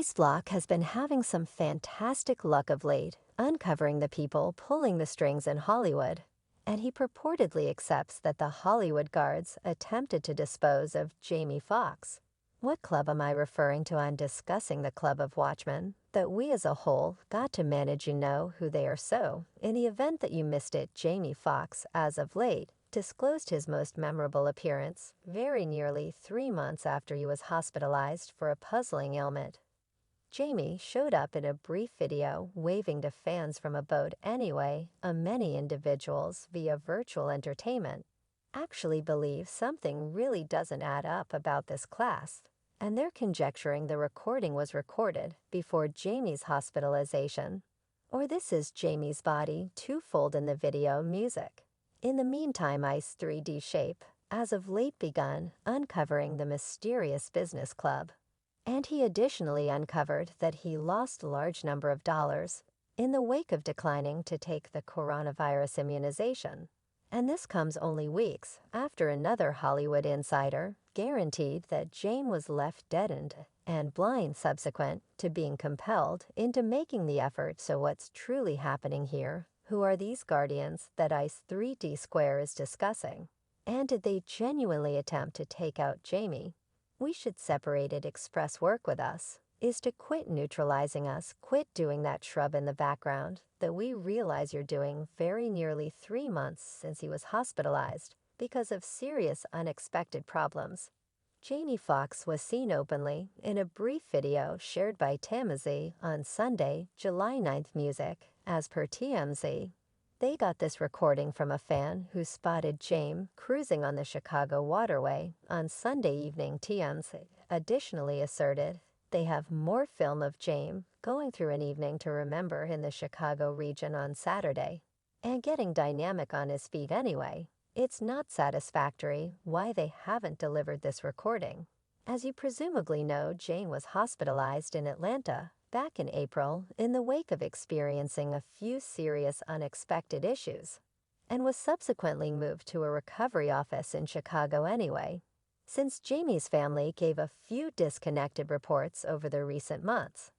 Ice Block has been having some fantastic luck of late, uncovering the people pulling the strings in Hollywood. And he purportedly accepts that the Hollywood guards attempted to dispose of Jamie Foxx. What club am I referring to on discussing the Club of Watchmen? That we as a whole got to manage who they are. So, in the event that you missed it, Jamie Foxx, as of late, disclosed his most memorable appearance very nearly 3 months after he was hospitalized for a puzzling ailment. Jamie showed up in a brief video waving to fans from a boat anyway. Many individuals via virtual entertainment actually believe something really doesn't add up about this class, and they're conjecturing the recording was recorded before Jamie's hospitalization, or this is Jamie's body twofold in the video music. In the meantime, Ice 3D Shape as of late begun uncovering the mysterious business club. And he additionally uncovered that he lost a large number of dollars in the wake of declining to take the coronavirus immunization. And this comes only weeks after another Hollywood insider guaranteed that Jane was left deadened and blind subsequent to being compelled into making the effort. So what's truly happening here? Who are these guardians that Ice 3D Square is discussing? And did they genuinely attempt to take out Jamie? We should separate it. Express work with us is to quit neutralizing us, quit doing that shrub in the background that we realize you're doing very nearly 3 months since he was hospitalized because of serious unexpected problems. Jamie Foxx was seen openly in a brief video shared by TMZ on Sunday, July 9th. Music, as per TMZ. They got this recording from a fan who spotted James cruising on the Chicago waterway on Sunday evening. TMZ additionally asserted they have more film of James going through an evening to remember in the Chicago region on Saturday and getting dynamic on his feet anyway. It's not satisfactory why they haven't delivered this recording. As you presumably know, Jane was hospitalized in Atlanta back in April in the wake of experiencing a few serious unexpected issues, and was subsequently moved to a recovery office in Chicago anyway, since Jamie's family gave a few disconnected reports over the recent months.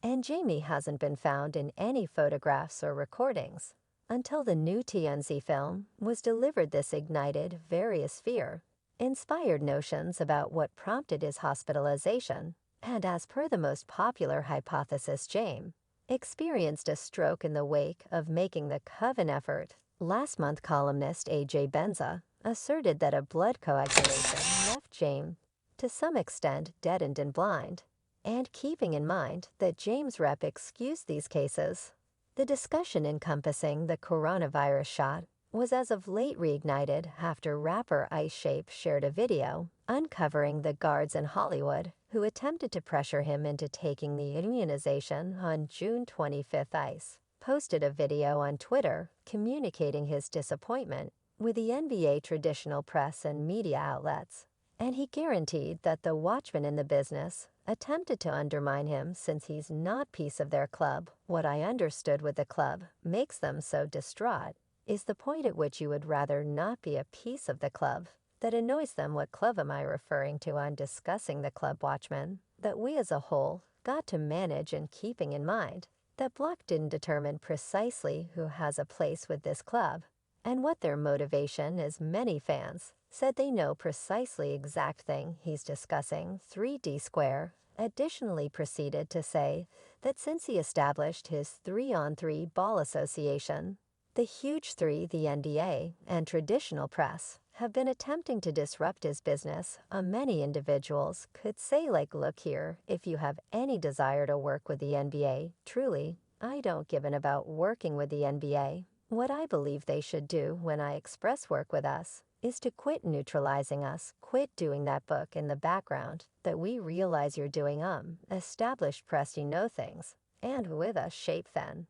And Jamie hasn't been found in any photographs or recordings until the new TMZ film was delivered. This ignited various fear-inspired notions about what prompted his hospitalization. And as per the most popular hypothesis, James experienced a stroke in the wake of making the Coven effort. Last month, columnist A.J. Benza asserted that a blood coagulation left James to some extent deadened and blind. And keeping in mind that James' rep excused these cases, the discussion encompassing the coronavirus shot was as of late reignited after rapper Ice Shape shared a video uncovering the guards in Hollywood who attempted to pressure him into taking the immunization on June 25th. Ice posted a video on Twitter communicating his disappointment with the NBA traditional press and media outlets, and he guaranteed that the Watchmen in the business attempted to undermine him since he's not piece of their club. What I understood with the club makes them so distraught is the point at which you would rather not be a piece of the club that annoys them. What club am I referring to on discussing the Club Watchmen? That we as a whole got to manage, and keeping in mind that Block didn't determine precisely who has a place with this club and what their motivation is. Many fans said they know precisely exact thing he's discussing. 3D Square additionally proceeded to say that since he established his 3-on-3 ball association, the huge three, the NDA, and traditional press have been attempting to disrupt his business. Many individuals could say, like, look here, if you have any desire to work with the NBA, truly, I don't give an about working with the NBA. What I believe they should do when I express work with us is to quit neutralizing us, quit doing that book in the background that we realize you're doing. Established press, you know things, and with us, Shape then.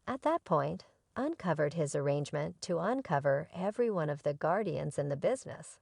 At that point, uncovered his arrangement to uncover every one of the guardians in the business,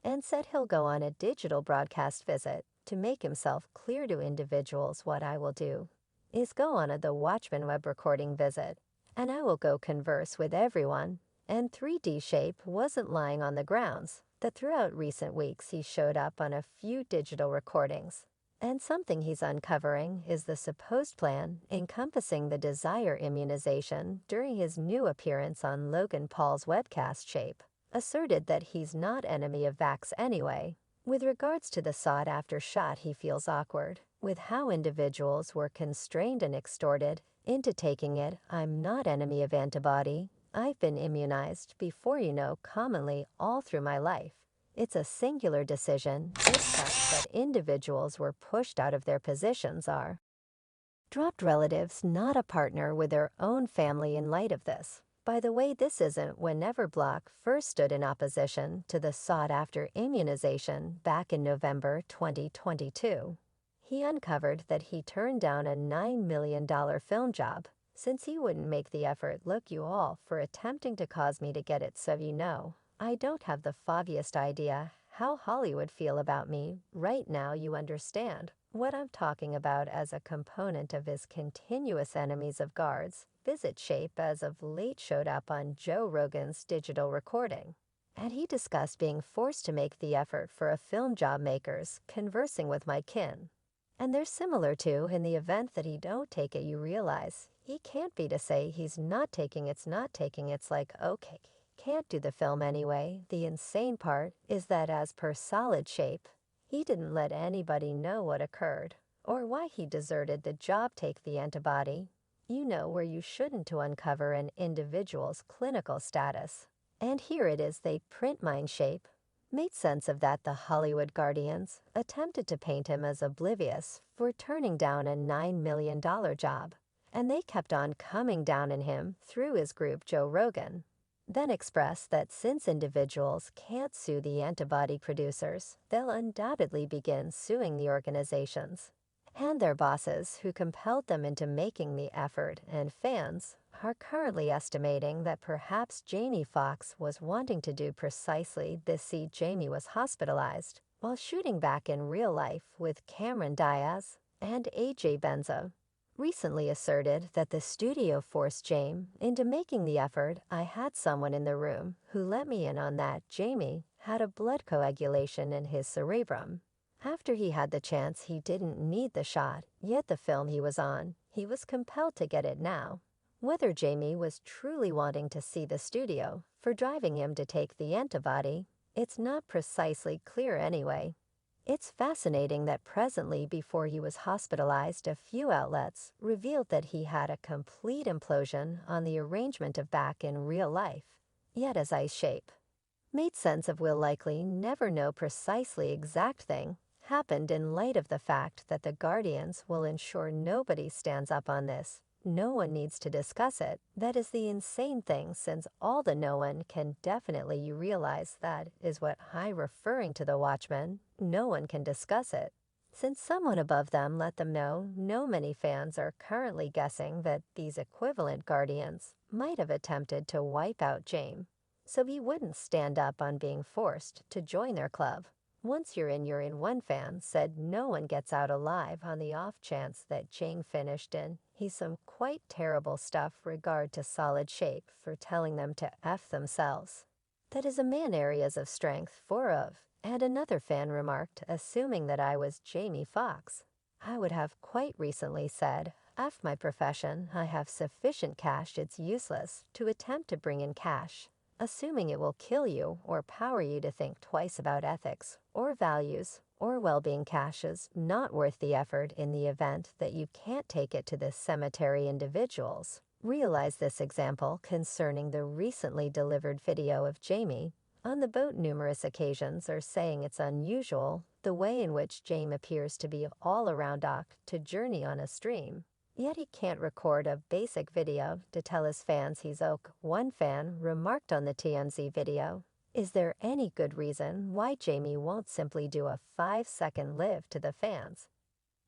and said he'll go on a digital broadcast visit to make himself clear to individuals. What I will do is go on the Watchmen web recording visit, and I will go converse with everyone. And 3D Shape wasn't lying on the grounds that throughout recent weeks he showed up on a few digital recordings And something he's uncovering is the supposed plan encompassing the desire immunization during his new appearance on Logan Paul's webcast Shape, asserted that he's not enemy of vax anyway. With regards to the sought-after shot, he feels awkward with how individuals were constrained and extorted into taking it. I'm not enemy of antibody. I've been immunized before, commonly all through my life. It's a singular decision. It's such that individuals were pushed out of their positions are dropped relatives, not a partner with their own family in light of this. By the way, this isn't whenever Block first stood in opposition to the sought-after immunization back in November 2022. He uncovered that he turned down a $9 million film job since he wouldn't make the effort. Look, you all, for attempting to cause me to get it, so you know. I don't have the foggiest idea how Hollywood feel about me right now. You understand what I'm talking about as a component of his continuous enemies of guards. Visit Shape as of late showed up on Joe Rogan's digital recording. And he discussed being forced to make the effort for a film job makers conversing with my kin. And they're similar to in the event that he don't take it, you realize he can't be to say he's not taking it's not taking it's like, okay, can't do the film anyway. The insane part is that as per Solid Shape, he didn't let anybody know what occurred or why he deserted the job. Take the antibody, where you shouldn't, to uncover an individual's clinical status. And here it is, they print mind Shape. Made sense of that. The Hollywood Guardians attempted to paint him as oblivious for turning down a $9 million job, and they kept on coming down on him through his group Joe Rogan. Then expressed that since individuals can't sue the antibody producers, they'll undoubtedly begin suing the organizations and their bosses who compelled them into making the effort, and fans are currently estimating that perhaps Jamie Foxx was wanting to do precisely this. See, Jamie was hospitalized while shooting back in real life with Cameron Diaz and AJ Benza. Recently asserted that the studio forced Jamie into making the effort. I had someone in the room who let me in on that. Jamie had a blood coagulation in his cerebrum. After he had the chance, he didn't need the shot, yet the film he was on, he was compelled to get it now. Whether Jamie was truly wanting to see the studio for driving him to take the antibody, it's not precisely clear anyway. It's fascinating that presently, before he was hospitalized, a few outlets revealed that he had a complete implosion on the arrangement of back in real life. Yet as I Shape made sense of, will likely never know precisely exact thing happened in light of the fact that the Guardians will ensure nobody stands up on this. No one needs to discuss it. That is the insane thing, since all the no one can definitely, you realize that is what I'm referring to the Watchmen. No one can discuss it. Since someone above them let them know, many fans are currently guessing that these equivalent Guardians might have attempted to wipe out Jamie, so he wouldn't stand up on being forced to join their club. Once you're in, you're in. One fan said no one gets out alive on the off chance that Jamie finished in. He's some quite terrible stuff regard to Solid Shape for telling them to F themselves. That is a man areas of strength for of. And another fan remarked, assuming that I was Jamie Foxx, I would have quite recently said, F my profession, I have sufficient cash, it's useless to attempt to bring in cash, assuming it will kill you or power you to think twice about ethics or values or well-being. Cash is not worth the effort in the event that you can't take it to the cemetery. Individuals realize this example concerning the recently delivered video of Jamie on the boat. Numerous occasions are saying it's unusual the way in which Jamie appears to be all around to journey on a stream. Yet he can't record a basic video to tell his fans he's ok. One fan remarked on the TMZ video, is there any good reason why Jamie won't simply do a 5-second live to the fans?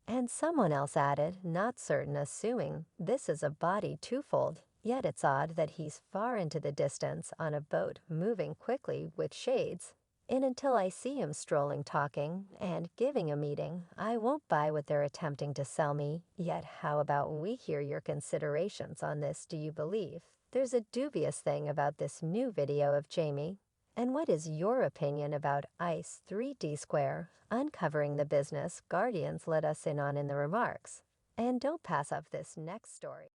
And someone else added, not certain, assuming this is a body twofold, yet it's odd that he's far into the distance on a boat moving quickly with shades. And until I see him strolling, talking, and giving a meeting, I won't buy what they're attempting to sell me. Yet how about we hear your considerations on this? Do you believe there's a dubious thing about this new video of Jamie? And what is your opinion about ICE 3D Square uncovering the business Guardians let us in on in the remarks? And don't pass up this next story.